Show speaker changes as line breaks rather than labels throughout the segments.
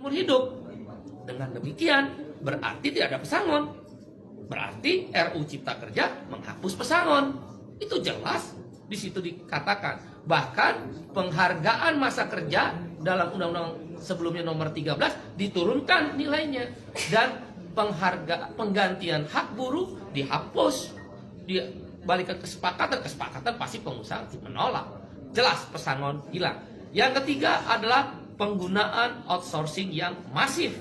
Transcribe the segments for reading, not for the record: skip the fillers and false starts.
seumur hidup. Dengan demikian berarti tidak ada pesangon. Berarti RUU Cipta Kerja menghapus pesangon. Itu jelas di situ dikatakan. Bahkan penghargaan masa kerja dalam undang-undang sebelumnya nomor 13 diturunkan nilainya, dan penggantian hak buruh dihapus. Dibalikan kesepakatan pasti pengusaha menolak. Jelas pesangon hilang. Yang ketiga adalah penggunaan outsourcing yang masif.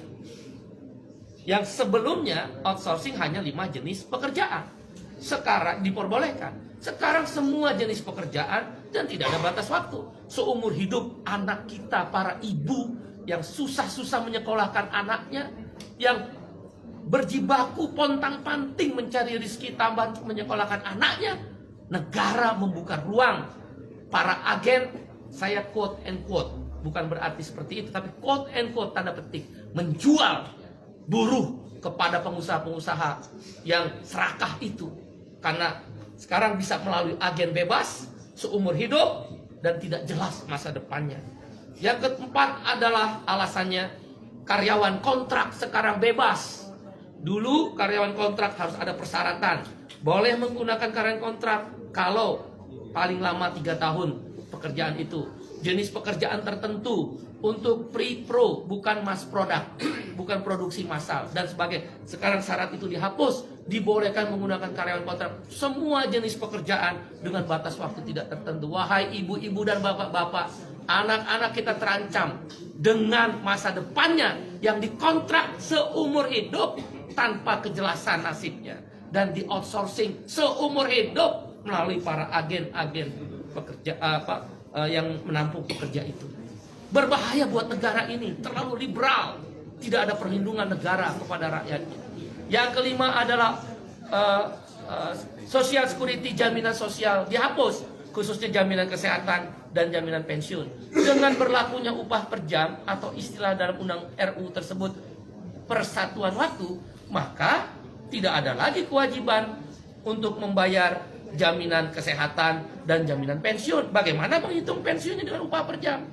Yang sebelumnya outsourcing hanya 5 jenis pekerjaan, sekarang diperbolehkan. Sekarang semua jenis pekerjaan dan tidak ada batas waktu. Seumur hidup anak kita, para ibu yang susah-susah menyekolahkan anaknya, yang berjibaku pontang-panting mencari rezeki tambahan menyekolahkan anaknya, negara membuka ruang. Para agen, saya quote and quote, bukan berarti seperti itu, tapi quote and quote tanda petik, menjual buruh kepada pengusaha-pengusaha yang serakah itu. Karena sekarang bisa melalui agen bebas seumur hidup dan tidak jelas masa depannya. Yang keempat adalah alasannya karyawan kontrak sekarang bebas. Dulu karyawan kontrak harus ada persyaratan. Boleh menggunakan karyawan kontrak kalau paling lama 3 tahun pekerjaan itu. Jenis pekerjaan tertentu, untuk pre-pro, bukan mass product, bukan produksi massal dan sebagainya. Sekarang syarat itu dihapus, dibolehkan menggunakan karyawan kontrak semua jenis pekerjaan dengan batas waktu tidak tertentu. Wahai ibu-ibu dan bapak-bapak, anak-anak kita terancam dengan masa depannya yang dikontrak seumur hidup tanpa kejelasan nasibnya, dan di outsourcing seumur hidup melalui para agen-agen pekerja yang menampung pekerja itu. Berbahaya buat negara ini, terlalu liberal, tidak ada perlindungan negara kepada rakyatnya. Yang kelima adalah social security, jaminan sosial dihapus, khususnya jaminan kesehatan dan jaminan pensiun. Dengan berlakunya upah per jam atau istilah dalam undang RU tersebut persatuan waktu, maka tidak ada lagi kewajiban untuk membayar jaminan kesehatan dan jaminan pensiun. Bagaimana menghitung pensiunnya dengan upah per jam?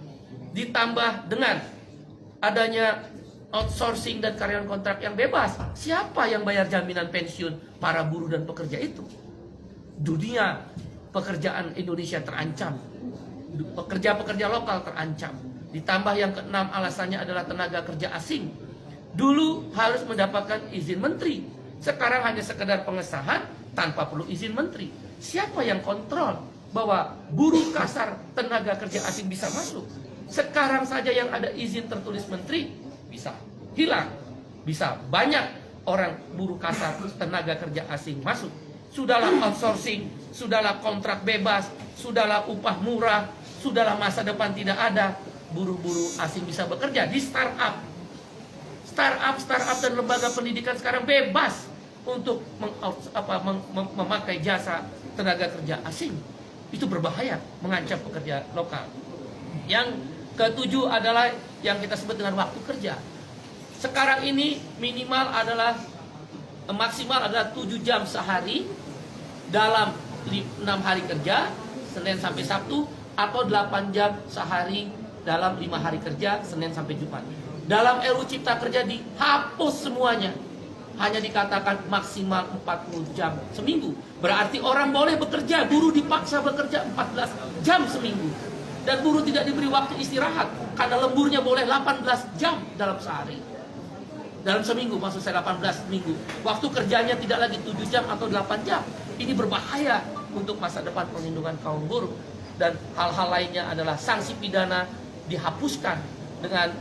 Ditambah dengan adanya outsourcing dan karyawan kontrak yang bebas, siapa yang bayar jaminan pensiun para buruh dan pekerja itu? Dunia pekerjaan Indonesia terancam, pekerja-pekerja lokal terancam. Ditambah yang keenam alasannya adalah tenaga kerja asing. Dulu harus mendapatkan izin menteri, sekarang hanya sekedar pengesahan tanpa perlu izin menteri. Siapa yang kontrol bahwa buruh kasar tenaga kerja asing bisa masuk? Sekarang saja yang ada izin tertulis menteri bisa hilang, bisa banyak orang buruh kasar tenaga kerja asing masuk. Sudahlah outsourcing, sudahlah kontrak bebas, sudahlah upah murah, sudahlah masa depan tidak ada, buruh-buruh asing bisa bekerja di startup dan lembaga pendidikan sekarang bebas untuk memakai jasa tenaga kerja asing. Itu berbahaya, mengancam pekerja lokal. Yang ketujuh adalah yang kita sebut dengan waktu kerja. Sekarang ini minimal adalah maksimal adalah 7 jam sehari dalam 6 hari kerja, Senin sampai Sabtu, atau 8 jam sehari dalam 5 hari kerja, Senin sampai Jumat. Dalam RUU Cipta Kerja dihapus semuanya. Hanya dikatakan maksimal 40 jam seminggu. Berarti orang boleh bekerja, buruh dipaksa bekerja 14 jam seminggu. Dan buruh tidak diberi waktu istirahat, karena lemburnya boleh 18 jam dalam sehari. Dalam seminggu, maksud saya 18 minggu. Waktu kerjanya tidak lagi 7 jam atau 8 jam. Ini berbahaya untuk masa depan perlindungan kaum buruh. Dan hal-hal lainnya adalah sanksi pidana dihapuskan dengan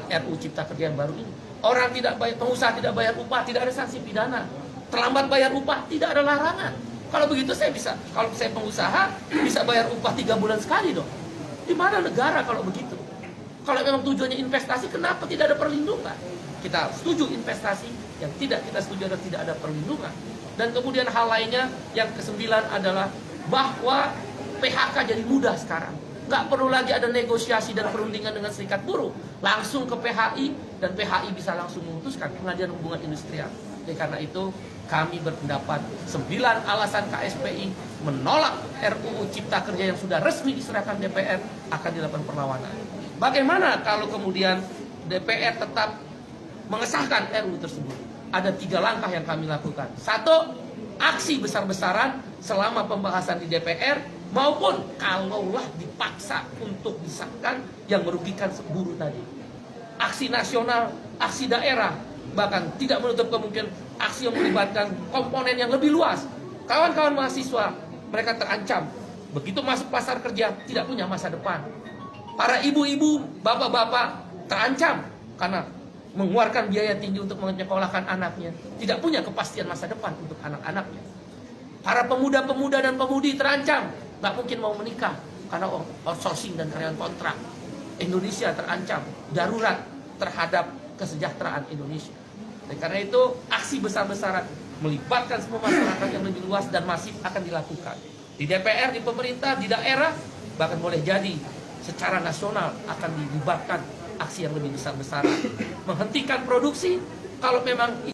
RUU Cipta Kerja yang baru ini. Orang tidak bayar, pengusaha tidak bayar upah, tidak ada sanksi pidana. Terlambat bayar upah, tidak ada larangan. Kalau begitu kalau saya pengusaha bisa bayar upah 3 bulan sekali dong. Di mana negara kalau begitu? Kalau memang tujuannya investasi, kenapa tidak ada perlindungan? Kita setuju investasi, yang tidak kita setuju adalah tidak ada perlindungan. Dan kemudian hal lainnya yang kesembilan adalah bahwa PHK jadi mudah sekarang. Nggak perlu lagi ada negosiasi dan perundingan dengan serikat buruh. Langsung ke PHI, dan PHI bisa langsung memutuskan Pengadilan Hubungan Industrial. Oleh karena itu, kami berpendapat 9 alasan KSPI menolak RUU Cipta Kerja yang sudah resmi diserahkan DPR akan dilakukan perlawanan. Bagaimana kalau kemudian DPR tetap mengesahkan RUU tersebut? Ada 3 langkah yang kami lakukan. 1, aksi besar-besaran selama pembahasan di DPR, maupun kalaulah dipaksa untuk disahkan yang merugikan buruh tadi. Aksi nasional, aksi daerah, bahkan tidak menutup kemungkinan aksi yang melibatkan komponen yang lebih luas. Kawan-kawan mahasiswa, mereka terancam. Begitu masuk pasar kerja, tidak punya masa depan. Para ibu-ibu, bapak-bapak terancam karena mengeluarkan biaya tinggi untuk menyekolahkan anaknya. Tidak punya kepastian masa depan untuk anak-anaknya. Para pemuda-pemuda dan pemudi terancam, nggak mungkin mau menikah karena outsourcing dan karyawan kontrak. Indonesia terancam, darurat terhadap kesejahteraan Indonesia. Dan karena itu aksi besar-besaran melibatkan semua masyarakat yang lebih luas dan masif akan dilakukan. Di DPR, di pemerintah, di daerah, bahkan boleh jadi secara nasional akan dilibatkan aksi yang lebih besar-besaran. Menghentikan produksi kalau memang